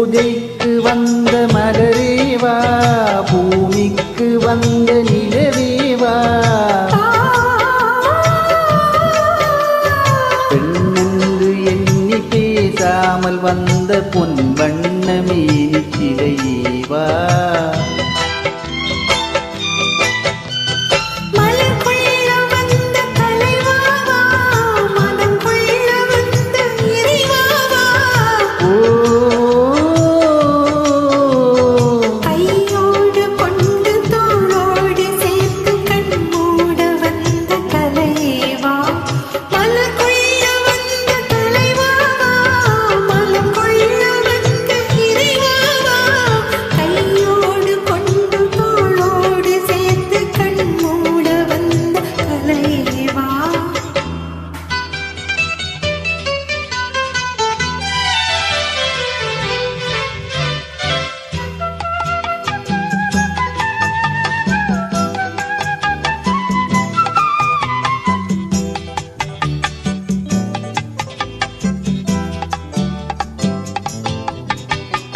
பூஜைக்கு வந்த மலரேவா, பூமிக்கு வந்த நிலவேவா, பெண்ணென்று எண்ணி பேசாமல் வந்த பொன் வண்ணமேனி சிலையேவா,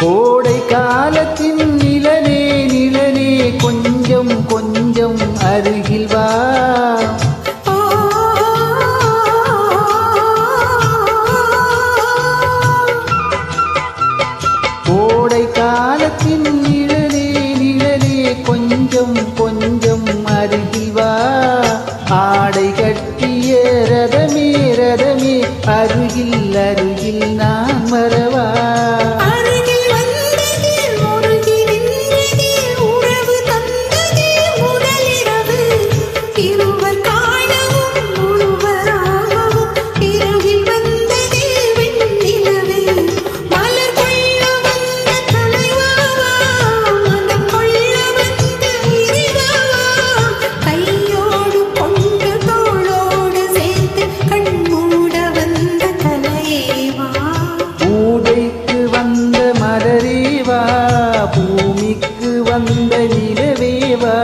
கோடை காலத்தின் நிழலே நிழலே கொஞ்சம் கொஞ்சம் அருகில் வா, கோடை காலத்தின் நிழலே நிழலே கொஞ்சம் கொஞ்சம் அருகில் வா, ஆடை கட்டிய ரதமே ரதமே அருகில் அருகில் நான் வரவா, பூமிக்கு வந்த நிலவேவா,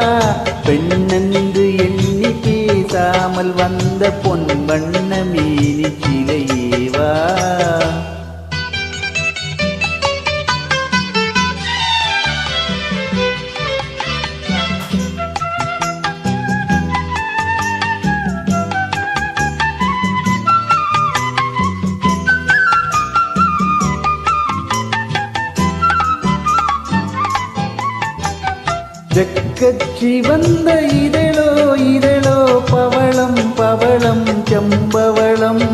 பெண்ணென்று எண்ணி பேசாமல் வந்த பொன் வண்ணமேனி சிலையேவா, செக்கச்சி வந்த இதழோ இதழோ பவளம் பவளம் செம்பவளம்,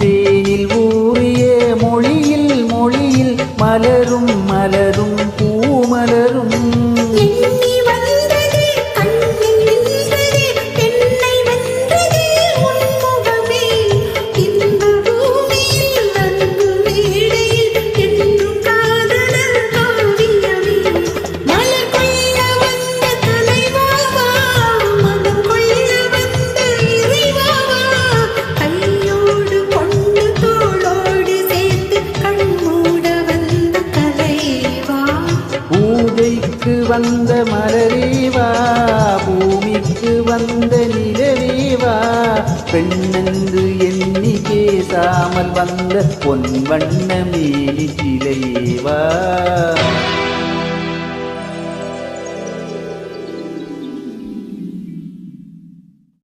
தேனில் ஊறிய மொழியில் மொழியில் மலரும் மலரும் பூமலரும், பூஜைக்கு வந்த மலரேவா, பூமிக்கு வந்த நிலவேவா, பெண்ணென்று எண்ணி பேசாமல் வந்த பொன் வண்ணமேனி சிலையேவா.